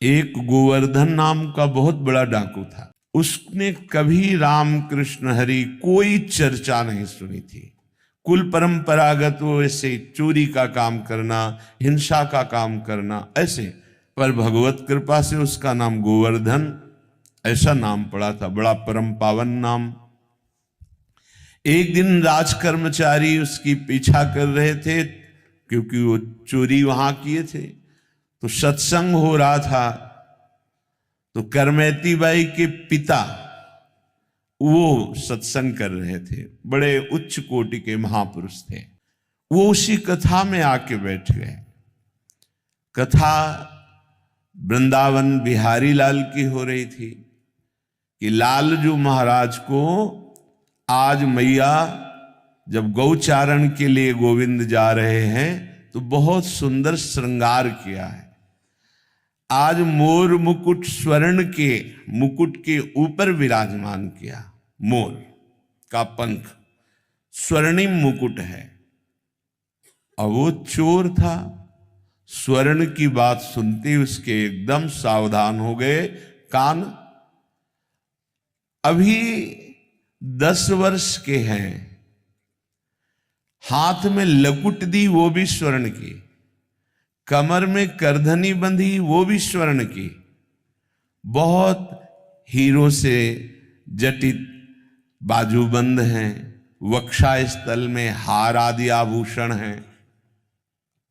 एक गोवर्धन नाम का बहुत बड़ा डाकू था। उसने कभी राम कृष्ण हरि कोई चर्चा नहीं सुनी थी। कुल परंपरागत वो ऐसे चोरी का काम करना, हिंसा का काम करना ऐसे, पर भगवत कृपा से उसका नाम गोवर्धन ऐसा नाम पड़ा था, बड़ा परम पावन नाम। एक दिन राज कर्मचारी उसकी पीछा कर रहे थे, क्योंकि वो चोरी वहां किए थे। तो सत्संग हो रहा था, तो करमैती बाई के पिता वो सत्संग कर रहे थे, बड़े उच्च कोटि के महापुरुष थे। वो उसी कथा में आके बैठ गए। कथा वृंदावन बिहारी लाल की हो रही थी कि लालजू महाराज को आज मैया जब गौचारण के लिए गोविंद जा रहे हैं तो बहुत सुंदर श्रृंगार किया है। आज मोर मुकुट स्वर्ण के मुकुट के ऊपर विराजमान किया, मोर का पंख स्वर्णिम मुकुट है। और वो चोर था, स्वर्ण की बात सुनते उसके एकदम सावधान हो गए कान। अभी 10 वर्ष के हैं, हाथ में लकुट दी वो भी स्वर्ण की, कमर में करधनी बंधी वो भी स्वर्ण की, बहुत हीरो से जटित बाजूबंद हैं, वक्षा स्थल में हार आदि आभूषण हैं।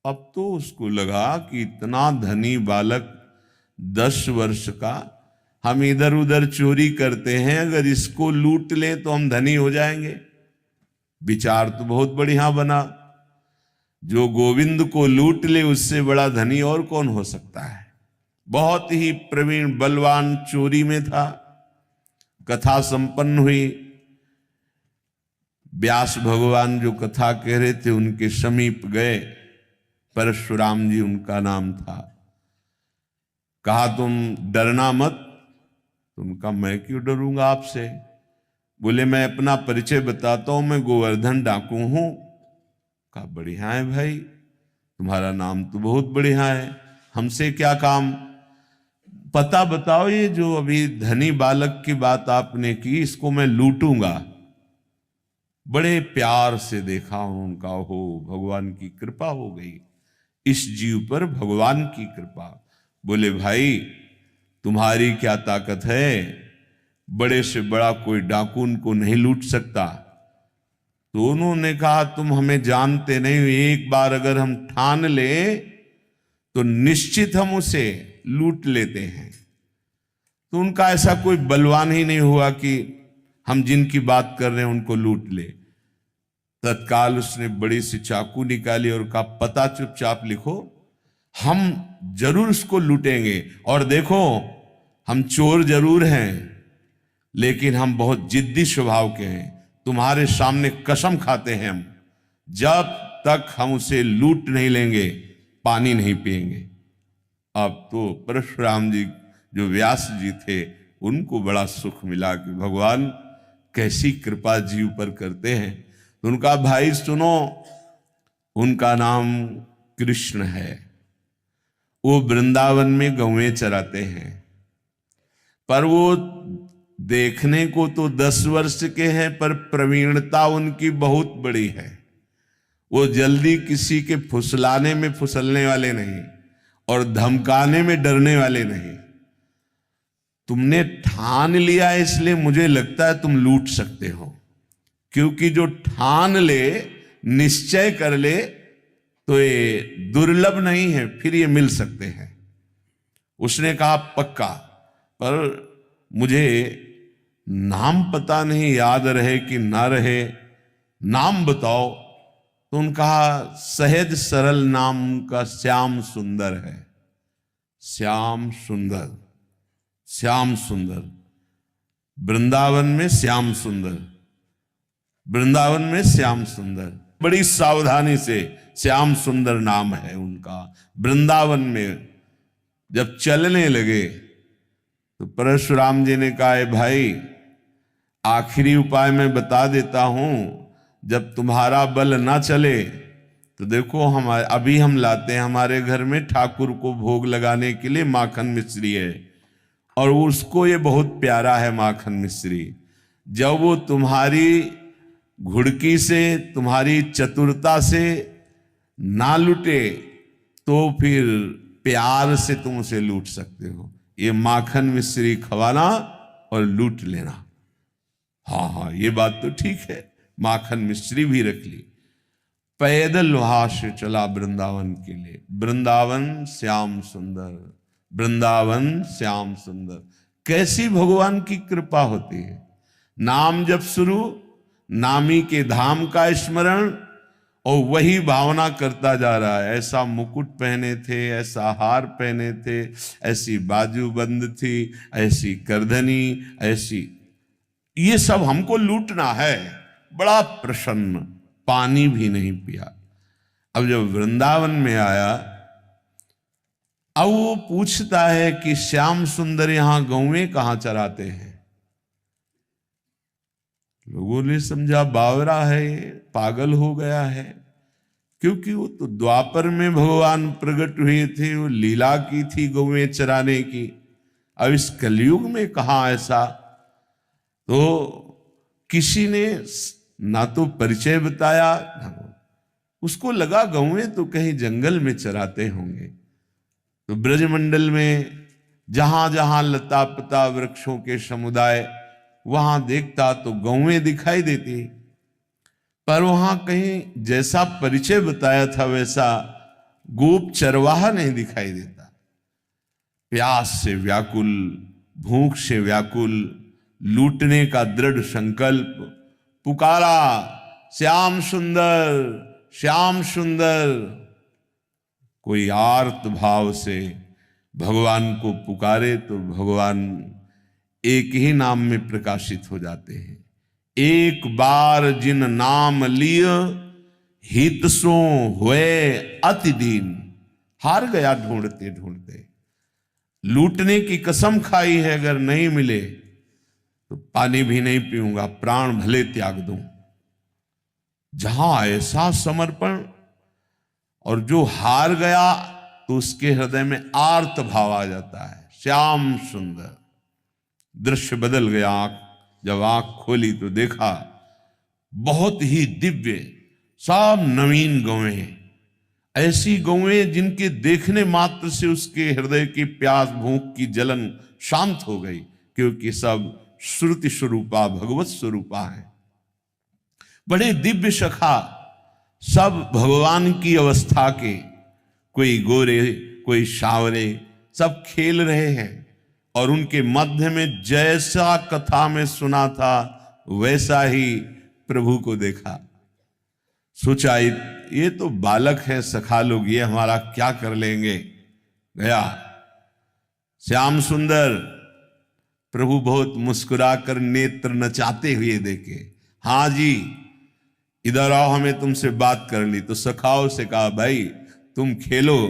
अब तो उसको लगा कि इतना धनी बालक 10 वर्ष का, हम इधर उधर चोरी करते हैं, अगर इसको लूट लें तो हम धनी हो जाएंगे। विचार तो बहुत बढ़िया बना, जो गोविंद को लूट ले उससे बड़ा धनी और कौन हो सकता है। बहुत ही प्रवीण बलवान चोरी में था। कथा संपन्न हुई। व्यास भगवान जो कथा कह रहे थे उनके समीप गए, परशुराम जी उनका नाम था। कहा तुम डरना मत। उनका मैं क्यों डरूंगा आपसे। बोले मैं अपना परिचय बताता हूं, मैं गोवर्धन डाकू हूं। कहा बढ़िया है भाई, तुम्हारा नाम तो बहुत बढ़िया है, हमसे क्या काम, पता बताओ। ये जो अभी धनी बालक की बात आपने की, इसको मैं लूटूंगा। बड़े प्यार से देखा उनका, हो भगवान की कृपा हो गई इस जीव पर, भगवान की कृपा। बोले भाई तुम्हारी क्या ताकत है, बड़े से बड़ा कोई डाकू उनको नहीं लूट सकता। तो उन्होंने कहा तुम हमें जानते नहीं, एक बार अगर हम ठान ले तो निश्चित हम उसे लूट लेते हैं। तो उनका ऐसा कोई बलवान ही नहीं हुआ कि हम जिनकी बात कर रहे हैं उनको लूट ले। तत्काल उसने बड़ी सी चाकू निकाली और कहा पता चुपचाप लिखो, हम जरूर उसको लूटेंगे। और देखो हम चोर जरूर हैं, लेकिन हम बहुत जिद्दी स्वभाव के हैं। तुम्हारे सामने कसम खाते हैं हम, जब तक हम उसे लूट नहीं लेंगे पानी नहीं पिएंगे। अब तो परशुराम जी जो व्यास जी थे उनको बड़ा सुख मिला कि भगवान कैसी कृपा जीव पर करते हैं। तो उनका भाई सुनो, उनका नाम कृष्ण है। वो वृंदावन में गौएं चराते हैं, पर वो देखने को तो 10 वर्ष के हैं, पर प्रवीणता उनकी बहुत बड़ी है। वो जल्दी किसी के फुसलाने में फुसलने वाले नहीं और धमकाने में डरने वाले नहीं। तुमने ठान लिया इसलिए मुझे लगता है तुम लूट सकते हो, क्योंकि जो ठान ले, निश्चय कर ले, तो ये दुर्लभ नहीं है, फिर ये मिल सकते हैं। उसने कहा पक्का, पर मुझे नाम पता नहीं, याद रहे कि ना रहे, नाम बताओ। तो उनका सहज सरल नाम का श्याम सुंदर है। श्याम सुंदर, श्याम सुंदर, वृंदावन में श्याम सुंदर, वृंदावन में श्याम सुंदर। बड़ी सावधानी से श्याम सुंदर नाम है उनका। वृंदावन में जब चलने लगे तो परशुराम जी ने कहा भाई आखिरी उपाय मैं बता देता हूं, जब तुम्हारा बल ना चले तो देखो हमारे अभी हम लाते हैं, हमारे घर में ठाकुर को भोग लगाने के लिए माखन मिश्री है, और उसको ये बहुत प्यारा है माखन मिश्री। जब वो तुम्हारी घुड़की से, तुम्हारी चतुरता से ना लूटे तो फिर प्यार से तुम उसे लूट सकते हो। ये माखन मिश्री खवाना और लूट लेना। हाँ हाँ, ये बात तो ठीक है, माखन मिश्री भी रख ली। पैदल वहां से चला वृंदावन के लिए। वृंदावन श्याम सुंदर, वृंदावन श्याम सुंदर। कैसी भगवान की कृपा होती है। नाम जब शुरू, नामी के धाम का स्मरण, और वही भावना करता जा रहा है। ऐसा मुकुट पहने थे, ऐसा हार पहने थे, ऐसी बाजूबंद थी, ऐसी करधनी, ऐसी, ये सब हमको लूटना है। बड़ा प्रसन्न, पानी भी नहीं पिया। अब जब वृंदावन में आया, अब वो पूछता है कि श्याम सुंदर यहां गौएं कहां चराते हैं। लोगों ने समझा बावरा है, पागल हो गया है, क्योंकि वो तो द्वापर में भगवान प्रकट हुए थे, वो लीला की थी गौएं चराने की। अब इस कलयुग में कहां ऐसा। तो किसी ने ना तो परिचय बताया, उसको लगा गौएं तो कहीं जंगल में चराते होंगे। तो ब्रजमंडल में जहां जहां लता पता वृक्षों के समुदाय, वहां देखता तो गौएं दिखाई देती, पर वहां कहीं जैसा परिचय बताया था वैसा गोप चरवाहा नहीं दिखाई देता। प्यास से व्याकुल, भूख से व्याकुल, लूटने का दृढ़ संकल्प, पुकारा श्याम सुंदर श्याम सुंदर। कोई आर्त भाव से भगवान को पुकारे तो भगवान एक ही नाम में प्रकाशित हो जाते हैं। एक बार जिन नाम लिय, हित सो हुए अति दीन। हार गया ढूंढते ढूंढते, लूटने की कसम खाई है, अगर नहीं मिले तो पानी भी नहीं पीऊंगा, प्राण भले त्याग दूं। जहां ऐसा समर्पण, और जो हार गया तो उसके हृदय में आर्त भाव आ जाता है। श्याम सुंदर, दृश्य बदल गया। जब आंख खोली तो देखा बहुत ही दिव्य, सब नवीन गौएं, ऐसी गौएं जिनके देखने मात्र से उसके हृदय की प्यास भूख की जलन शांत हो गई, क्योंकि सब श्रुति स्वरूपा भगवत स्वरूपा है। बड़े दिव्य सखा, सब भगवान की अवस्था के, कोई गोरे कोई सावरे, सब खेल रहे हैं। और उनके मध्य में जैसा कथा में सुना था वैसा ही प्रभु को देखा। सोचा ये तो बालक है, सखा लोग ये हमारा क्या कर लेंगे। गया श्याम सुंदर, प्रभु बहुत मुस्कुराकर नेत्र नचाते हुए देखे। हाँ जी, इधर आओ, हमें तुमसे बात करनी। तो सखाओं से कहा भाई तुम खेलो,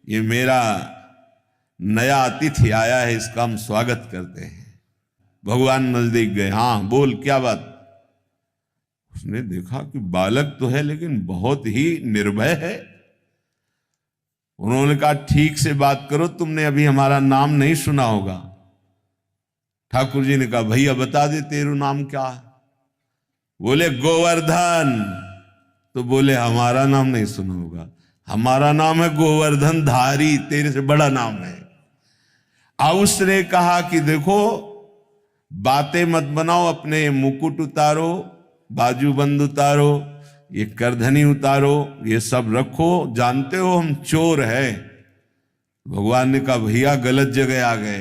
ये मेरा नया अतिथि आया है, इसका हम स्वागत करते हैं। भगवान नजदीक गए। हाँ बोल, क्या बात। उसने देखा कि बालक तो है लेकिन बहुत ही निर्भय है। उन्होंने कहा ठीक से बात करो, तुमने अभी हमारा नाम नहीं सुना होगा। ठाकुर जी ने कहा भैया बता दे तेरा नाम क्या है। बोले गोवर्धन। तो बोले हमारा नाम नहीं सुना होगा, हमारा नाम है गोवर्धन धारी, तेरे से बड़ा नाम है। अब उसने कहा कि देखो बातें मत बनाओ, अपने मुकुट उतारो, बाजूबंद उतारो, ये करधनी उतारो, ये सब रखो, जानते हो हम चोर हैं। भगवान ने कहा भैया गलत जगह आ गए,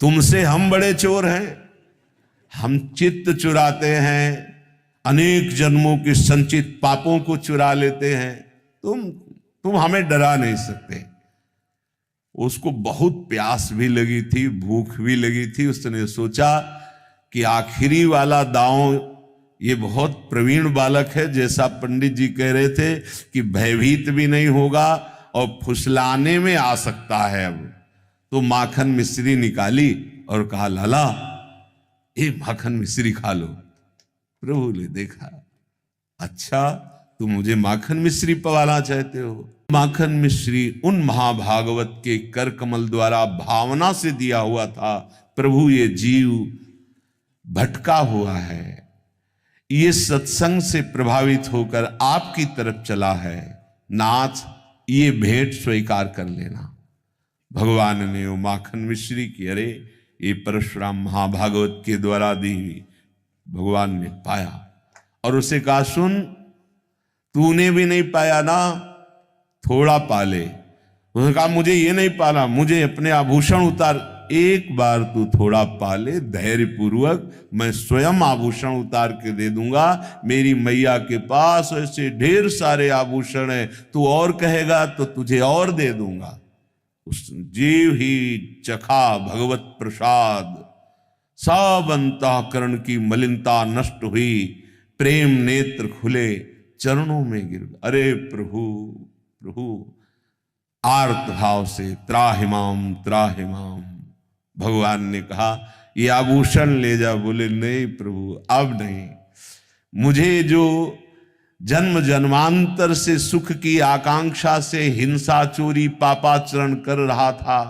तुमसे हम बड़े चोर हैं। हम चित्त चुराते हैं, अनेक जन्मों के संचित पापों को चुरा लेते हैं, तुम हमें डरा नहीं सकते। उसको बहुत प्यास भी लगी थी, भूख भी लगी थी। उसने सोचा कि आखिरी वाला दांव, ये बहुत प्रवीण बालक है, जैसा पंडित जी कह रहे थे कि भयभीत भी नहीं होगा और फुसलाने में आ सकता है। अब तो माखन मिश्री निकाली और कहा लाला ये माखन मिश्री खा लो। प्रभु ने देखा, अच्छा तुम मुझे माखन मिश्री पवाना चाहते हो। माखन मिश्री उन महाभागवत के कर कमल द्वारा भावना से दिया हुआ था। प्रभु ये जीव भटका हुआ है, ये सत्संग से प्रभावित होकर आपकी तरफ चला है, नाथ ये भेंट स्वीकार कर लेना। भगवान ने वो माखन मिश्री की, अरे ये परशुराम महाभागवत के द्वारा दी हुई, भगवान ने पाया और उसे कहा, सुन तूने भी नहीं पाया ना, थोड़ा पाले। उसने कहा मुझे ये नहीं पाना, मुझे अपने आभूषण उतार। एक बार तू थोड़ा पाले धैर्य पूर्वक, मैं स्वयं आभूषण उतार के दे दूंगा। मेरी मैया के पास ऐसे ढेर सारे आभूषण है, तू और कहेगा तो तुझे और दे दूंगा। उस जीव ही चखा भगवत प्रसाद, सब अंतःकरण की मलिनता नष्ट हुई, प्रेम नेत्र खुले, चरणों में गिर। अरे प्रभु प्रभु, आर्त भाव से त्राहिमाम त्राहिमाम। भगवान ने कहा ये आभूषण ले जा। बोले नहीं प्रभु अब नहीं, मुझे जो जन्म जन्मांतर से सुख की आकांक्षा से हिंसा चोरी पापाचरण कर रहा था,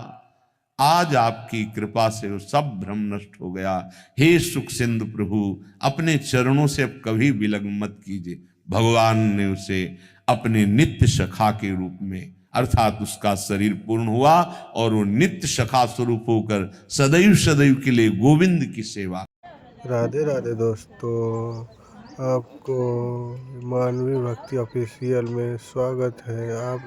आज आपकी कृपा से वो सब भ्रम नष्ट हो गया। हे सुख सिंधु प्रभु, अपने चरणों से अब कभी विलग्न मत कीजिए। भगवान ने उसे अपने नित्य सखा के रूप में, अर्थात उसका शरीर पूर्ण हुआ और वो नित्य सखा स्वरूप होकर सदैव सदैव के लिए गोविंद की सेवा। राधे राधे दोस्तों, आपको मानवी भक्ति ऑफिशियल में स्वागत है। आप